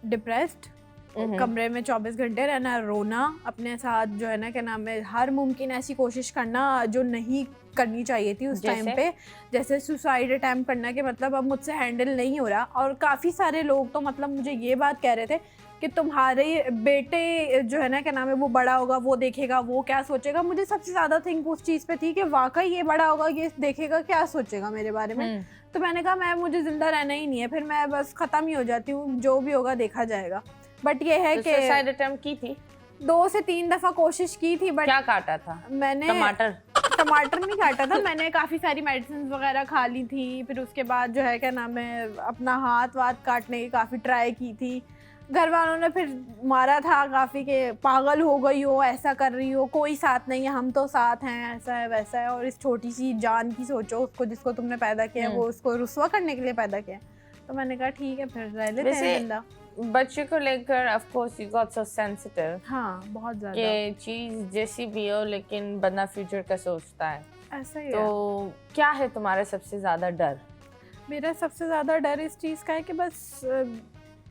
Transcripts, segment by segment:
Depressed, कमरे में 24 घंटे रहना, रोना, अपने साथ जो है ना क्या नाम है हर मुमकिन ऐसी कोशिश करना जो नहीं करनी चाहिए थी उस टाइम पे, जैसे सुसाइड अटैम्प्ट करना कि मतलब अब मुझसे हैंडल नहीं हो रहा। और काफ़ी सारे लोग तो मतलब मुझे ये बात कह रहे थे कि तुम्हारे बेटे जो है ना क्या नाम है वो बड़ा होगा, वो देखेगा, वो क्या सोचेगा। मुझे सबसे ज़्यादा थिंक उस चीज़ पे थी कि वाकई ये बड़ा होगा, ये देखेगा, क्या सोचेगा मेरे बारे में। तो मैंने कहा मुझे ज़िंदा रहना ही नहीं है, फिर मैं बस ख़त्म ही हो जाती हूँ, जो भी होगा देखा जाएगा। बट ये है कि सुसाइड अटेम्प्ट की थी 2 से 3 दफ़ा कोशिश की थी। बट क्या काटा था? मैंने टमाटर नहीं काटा था, मैंने काफ़ी सारी मेडिसिन वगैरह खा ली थी। फिर उसके बाद जो है क्या नाम है अपना हाथ वाथ काटने की काफ़ी ट्राई की थी। घर वालों ने फिर मारा था काफ़ी कि पागल हो गई हो, ऐसा कर रही हो, कोई साथ नहीं है, हम तो साथ हैं, ऐसा है वैसा है। और इस छोटी सी जान की सोचो, उसको जिसको तुमने पैदा किया वो उसको रुस्वा करने के लिए पैदा किया। तो मैंने कहा ठीक है फिर रह लेते हैं जिंदा। बच्चे को लेकर of course you got so sensitive. हाँ बहुत ज़्यादा, कि चीज़ जैसी भी हो लेकिन बंदा फ्यूचर का सोचता है। ऐसा ही तो क्या है तुम्हारा सबसे ज़्यादा डर? मेरा सबसे ज़्यादा डर इस चीज़ का है कि बस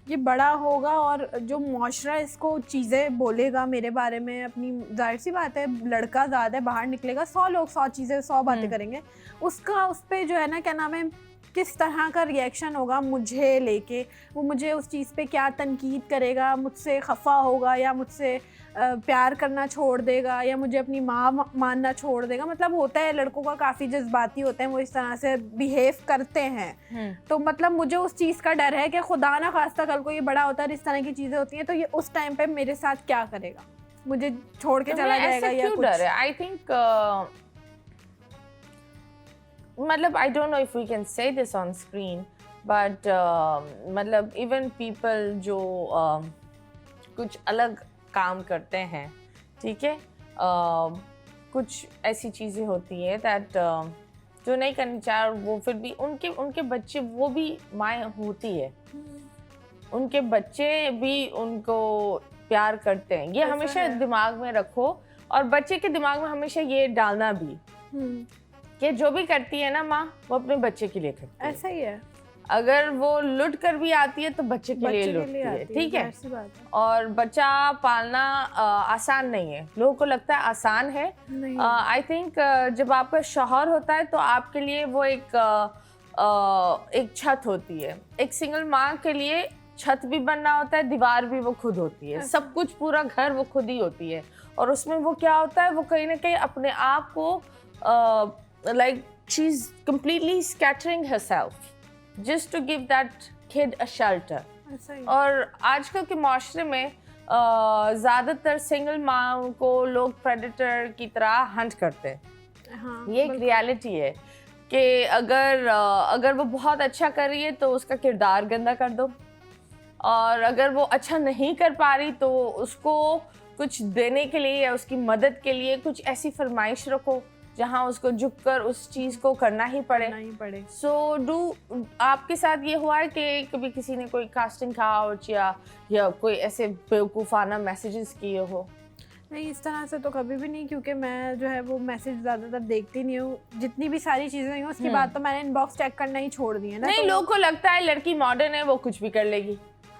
ये बड़ा होगा और जो मुआशरा इसको चीज़ें बोलेगा मेरे बारे में, अपनी जाहिर सी बात है लड़का ज़्यादा है, बाहर निकलेगा 100 लोग 100 चीज़ें 100 बातें करेंगे, उसका उस पर जो है ना क्या नाम है किस तरह का रिएक्शन होगा मुझे लेके, वो मुझे उस चीज़ पे क्या तनकीद करेगा, मुझसे खफा होगा या मुझसे प्यार करना छोड़ देगा या मुझे अपनी माँ मानना छोड़ देगा। मतलब होता है लड़कों का काफ़ी जज्बाती होते हैं, वो इस तरह से बिहेव करते हैं। तो मतलब मुझे उस चीज़ का डर है कि खुदा ना खास्ता कल को ये बड़ा होता है, इस तरह की चीज़ें होती हैं, तो ये उस टाइम पे मेरे साथ क्या करेगा, मुझे छोड़ के चला जाएगा या कुछ। डर है? आई थिंक मतलब I don't know if we can say this on screen, but मतलब even people जो कुछ अलग काम करते हैं, ठीक है, कुछ ऐसी चीज़ें होती है that जो नहीं करनी चाहिए, और वो फिर भी उनके बच्चे, वो भी माँ होती है, उनके बच्चे भी उनको प्यार करते हैं। ये हमेशा दिमाग में रखो, और बच्चे के दिमाग में हमेशा ये डालना भी कि जो भी करती है ना माँ वो अपने बच्चे के लिए करती है। ऐसा ही है, अगर वो लुट कर भी आती है तो बच्चे के लिए लुटती है, ठीक है। और बच्चा पालना आसान नहीं है, लोगों को लगता है आसान है। आई थिंक जब आपका शौहर होता है तो आपके लिए वो एक छत होती है। एक सिंगल माँ के लिए छत भी बनना होता है, दीवार भी वो खुद होती है, सब कुछ पूरा घर वो खुद ही होती है। और उसमें वो क्या होता है, वो कहीं ना कहीं अपने आप को like she's completely scattering herself just to give that kid a shelter. और आजकल के माशरे में ज़्यादातर सिंगल माँ को लोग प्रेडेटर की तरह हंट करते हैं। हाँ, ये एक रियलिटी है कि अगर वो बहुत अच्छा कर रही है तो उसका किरदार गंदा कर दो, और अगर वो अच्छा नहीं कर पा रही तो उसको कुछ देने के लिए या उसकी मदद के लिए कुछ ऐसी फरमाइश रखो जहाँ उसको झुककर उस चीज़ को करना ही पड़े। सो आपके साथ ये हुआ है कि कभी किसी ने कोई कास्टिंग काउच या कोई ऐसे बेवकूफ़ाना मैसेजेस किए हो? नहीं, इस तरह से तो कभी भी नहीं, क्योंकि मैं जो है वो मैसेज ज़्यादातर देखती नहीं हूँ। जितनी भी सारी चीज़ें हुई उसके बाद तो मैंने इनबॉक्स चेक करना ही छोड़ दिया ना। नहीं, लोगों को लगता है लड़की मॉडर्न है, वो कुछ भी कर लेगी।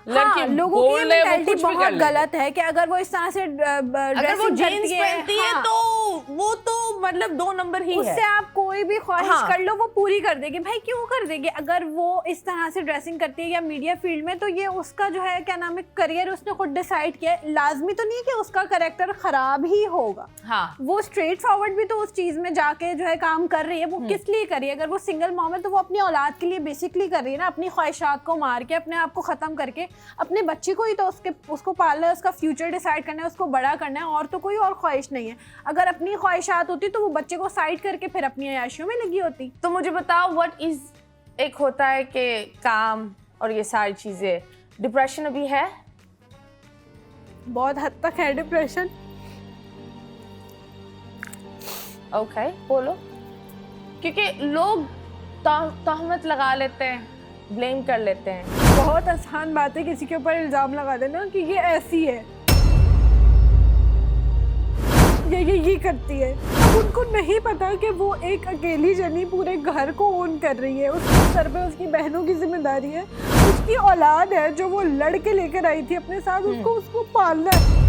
हाँ, लोगों की मेंटालिटी बहुत गलत है कि अगर वो इस तरह से अगर वो जीन्स पहनती है तो वो तो मतलब 2 नंबर ही है। उससे आप कोई भी ख्वाहिश कर लो वो पूरी कर देगी। भाई क्यों कर देगी? अगर वो इस तरह से ड्रेसिंग करती है या मीडिया फील्ड में, तो ये उसका जो है क्या नाम है करियर उसने खुद डिसाइड किया है। लाजमी तो नहीं है कि उसका कैरेक्टर खराब ही होगा। हाँ, वो स्ट्रेट फॉरवर्ड भी तो उस चीज में जाके जो है काम कर रही है। वो किस लिए कर रही है? अगर वो सिंगल मॉम है तो वो अपनी औलाद के लिए बेसिकली कर रही है ना, अपनी ख्वाहिशात को मार के, अपने आप को खत्म करके अपने बच्चे को ही तो उसको पालना है, उसका फ्यूचर डिसाइड करना है, उसको बड़ा करना है, और तो कोई और ख्वाहिश नहीं है। अगर अपनी ख्वाहिशात होती तो वो बच्चे को साइड करके फिर अपनी अयाशियों में लगी होती। तो मुझे बताओ व्हाट इज, एक होता है कि काम और ये सारी चीजें, डिप्रेशन अभी है? बहुत हद तक है डिप्रेशन। ओके, बोलो। क्योंकि लोग तहमत लगा लेते हैं, ब्लेम कर लेते हैं। बहुत आसान बात है किसी के ऊपर इल्जाम लगा देना कि ये ऐसी है, ये करती है। अब उनको नहीं पता कि वो एक अकेली जनी पूरे घर को ओन कर रही है। उसके सर पे उसकी बहनों की जिम्मेदारी है, उसकी उसकी औलाद है जो वो लड़के लेकर आई थी अपने साथ, उसको पालना है।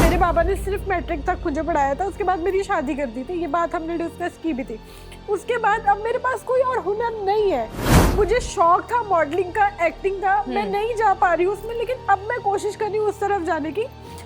मेरे पापा ने सिर्फ मैट्रिक तक मुझे पढ़ाया था, उसके बाद मेरी शादी कर दी थी, ये बात हमने डिस्कस की भी थी। उसके बाद अब मेरे पास कोई और हुनर नहीं है। मुझे शौक था मॉडलिंग का, एक्टिंग का, मैं नहीं जा पा रही हूँ उसमें, लेकिन अब मैं कोशिश कर रही हूँ उस तरफ जाने की।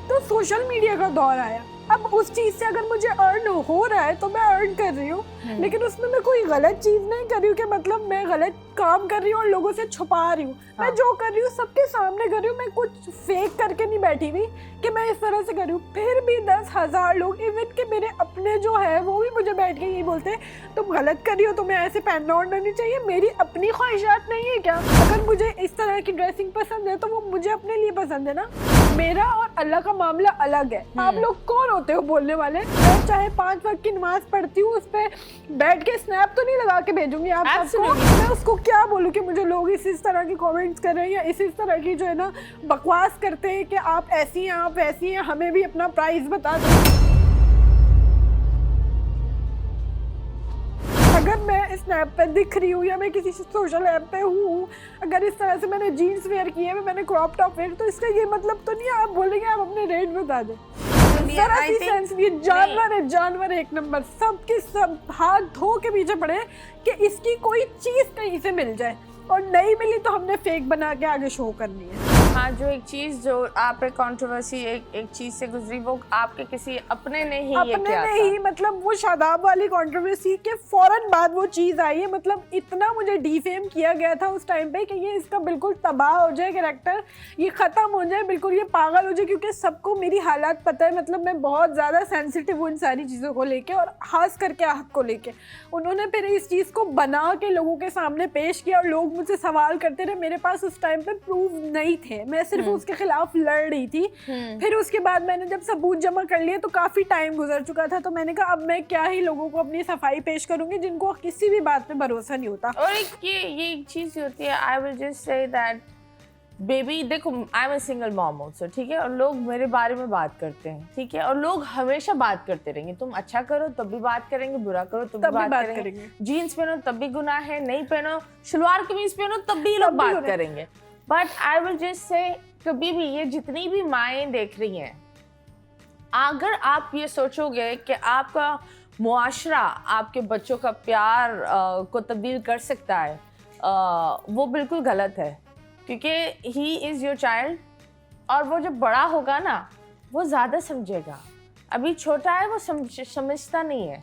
तो सोशल मीडिया का दौर आया, अब उस चीज से अगर मुझे अर्न हो रहा है तो मैं अर्न कर रही हूँ, लेकिन उसमें मैं कोई गलत चीज नहीं कर रही हूँ कि मतलब मैं गलत काम कर रही हूँ और लोगों से छुपा रही हूँ। मैं जो कर रही हूँ सबके सामने कर रही हूँ, मैं कुछ फेक करके नहीं बैठी हुई कि मैं इस तरह से कर रही हूँ। फिर भी 10,000 लोग, इवन के मेरे अपने जो है वो भी मुझे बैठ के यही बोलते हैं तुम गलत कर रही हो, तुम्हें ऐसे पहनना ओढ़ना नहीं चाहिए। मेरी अपनी ख्वाहिशात नहीं है क्या? अगर मुझे इस तरह की ड्रेसिंग पसंद है तो वो मुझे अपने लिए पसंद है ना। मेरा और अल्लाह का मामला अलग है। आप लोग कौन होते हो बोलने वाले? मैं चाहे 5 वक्त की नमाज पढ़ती हूँ, उस पर बैठ के स्नैप तो नहीं लगा के भेजूंगी आप सबको। मैं उसको क्या बोलूँ कि मुझे लोग इस तरह की कमेंट्स कर रहे हैं या इस तरह की जो है ना बकवास करते हैं कि आप ऐसी हैं, आप वैसी हैं, हमें भी अपना प्राइस बता दो। अगर मैं स्नैप पे दिख रही हूँ या मैं किसी सोशल ऐप पे हूँ, अगर इस तरह से मैंने जीन्स वेयर किए है, मैंने क्रॉप टॉप वेयर, तो इसका ये मतलब तो नहीं आप बोलेंगे आप अपने रेट बता दो। जानवर एक नंबर, सबके सब हाथ धो के पीछे पड़े कि इसकी कोई चीज कहीं से मिल जाए, और नहीं मिली तो हमने फेक बना के आगे शो करनी है। हाँ, जो एक चीज जो आप पे कंट्रोवर्सी एक चीज से गुजरी, वो आपके किसी अपने ने ही ये किया था। ही मतलब वो शादाब वाली कंट्रोवर्सी के फौरन बाद वो चीज आई है। मतलब इतना मुझे डिफेम किया गया था उस टाइम पे कि ये इसका बिल्कुल तबाह हो जाए कैरेक्टर, ये खत्म हो जाए, बिल्कुल ये पागल हो जाए, क्योंकि सबको मेरी हालात पता है। मतलब मैं बहुत ज्यादा सेंसिटिव हूँ इन सारी चीजों को लेके, और खास करके आहत को लेके। उन्होंने फिर इस चीज को बना के लोगों के सामने पेश किया और लोग मुझसे सवाल करते रहे। मेरे पास उस टाइम पे प्रूफ नहीं थे, मैं सिर्फ उसके खिलाफ लड़ रही थी। फिर उसके बाद मैंने जब सबूत जमा कर लिए तो काफी टाइम गुजर चुका था, तो मैंने कहा अब मैं क्या ही लोगों को अपनी सफाई पेश करूंगी जिनको किसी भी बात पे भरोसा नहीं होता। और ये एक चीज होती है, I will just say that baby, देखो I am a single mom also, ठीक है, और लोग मेरे बारे में बात करते हैं, ठीक है, और लोग हमेशा बात करते रहेंगे। तुम अच्छा करो तब भी बात करेंगे, बुरा करो तब भी बात करेंगे, जीन्स पहनो तब भी गुनाह है, नहीं पहनो, शलवार कमीज पहनो तब भी लोग बात करेंगे। बट आई विल जस्ट से, कभी भी ये जितनी भी माएँ देख रही हैं, अगर आप ये सोचोगे कि आपका मुआशरा आपके बच्चों का प्यार को तब्दील कर सकता है, वो बिल्कुल गलत है, क्योंकि ही इज़ योर चाइल्ड, और वो जब बड़ा होगा ना वो ज़्यादा समझेगा। अभी छोटा है, वो समझता नहीं है।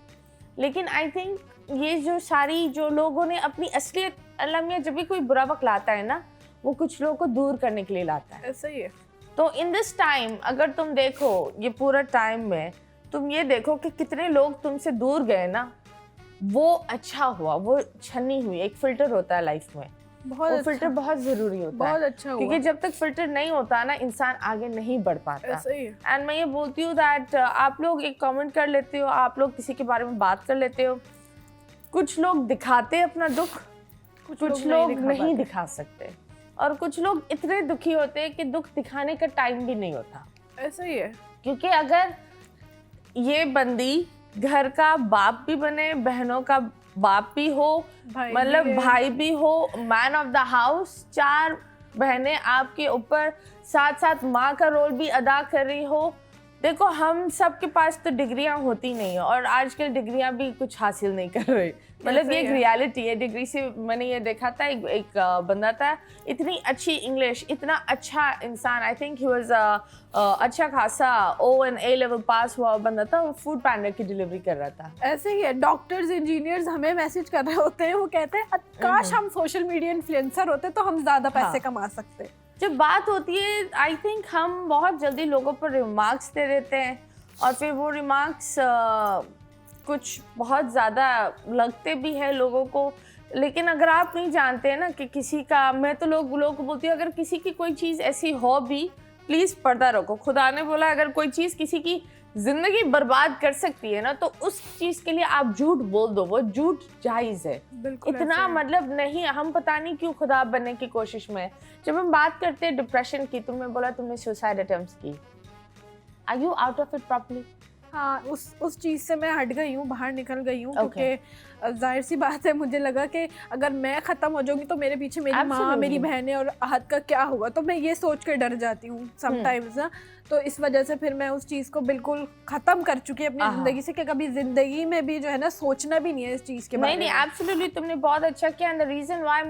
लेकिन आई थिंक ये जो सारी जो लोगों ने अपनी असलियत, अल्लाह मियां जब भी कोई बुरा वक्त लाता है ना, वो कुछ लोगों को दूर करने के लिए लाता है। ऐसा ही है। तो इन दिस टाइम अगर तुम देखो, ये पूरा टाइम में तुम ये देखो कि कितने लोग तुमसे दूर गए ना, वो अच्छा हुआ, वो छन्नी हुई। एक फिल्टर होता है लाइफ में, वो फिल्टर बहुत जरूरी होता है, बहुत अच्छा हुआ। क्योंकि जब तक फिल्टर नहीं होता ना, इंसान आगे नहीं बढ़ पाता। एंड मैं ये बोलती हूँ दैट आप लोग एक कमेंट कर लेते हो, आप लोग किसी के बारे में बात कर लेते हो, कुछ लोग दिखाते हैं अपना दुख, कुछ लोग नहीं दिखा सकते, और कुछ लोग इतने दुखी होते हैं कि दुख दिखाने का टाइम भी नहीं होता। ऐसा ही है, क्योंकि अगर ये बंदी घर का बाप भी बने, बहनों का बाप भी हो, मतलब भाई भी हो, मैन ऑफ द हाउस, 4 बहनें आपके ऊपर साथ साथ माँ का रोल भी अदा कर रही हो। देखो, हम सब के पास तो डिग्रियां होती नहीं है, और आजकल डिग्रियां भी कुछ हासिल नहीं कर रहे। मतलब ये एक रियलिटी है। डिग्री से मैंने ये देखा था, एक बंदा था, इतनी अच्छी इंग्लिश, इतना अच्छा इंसान, आई थिंक ही वाज अच्छा खासा O&A लेवल पास हुआ बंदा था, वो फूड पैंडा की डिलीवरी कर रहा था। ऐसे ही है, डॉक्टर्स, इंजीनियर्स हमें मैसेज कर रहे होते हैं, वो कहते हैं काश हम सोशल मीडिया इन्फ्लुएंसर होते तो हम ज्यादा पैसे कमा सकते। जब बात होती है, आई थिंक हम बहुत जल्दी लोगों पर रिमार्क्स दे देते हैं, और फिर वो रिमार्क्स कुछ बहुत ज़्यादा लगते भी है लोगों को। लेकिन अगर आप नहीं जानते हैं ना कि किसी का, मैं तो लोगों को बोलती हूँ, अगर किसी की कोई चीज़ ऐसी हो भी, प्लीज़ पर्दा रखो। खुदा ने बोला अगर कोई चीज़ किसी की ज़िंदगी बर्बाद कर सकती है ना, तो उस चीज़ के लिए आप झूठ बोल दो, वो झूठ जायज़ है। इतना मतलब नहीं, हम पता नहीं क्यों खुदा बनने की कोशिश में। जब हम बात करते हैं डिप्रेशन की, तुमने बोला तुमने सुसाइड अटेम्प्ट्स की, are you out of it properly? हाँ, उस चीज़ से मैं हट गई हूँ, बाहर निकल गई हूँ, Okay. क्योंकि जाहिर सी बात है, मुझे लगा कि अगर मैं ख़त्म हो जाऊंगी तो मेरे पीछे मेरी माँ, Absolutely. मेरी बहनें और आहत का क्या होगा, तो मैं ये सोच कर डर जाती हूँ समटाइम्स ना। तो इस वजह से फिर मैं उस चीज़ को बिल्कुल ख़त्म कर चुकी अपनी ज़िंदगी से, कि कभी ज़िंदगी में भी जो है ना सोचना भी नहीं है इस चीज़ के बारे नहीं में। नहीं, एब्सोल्युटली तुमने बहुत अच्छा किया। And the reason why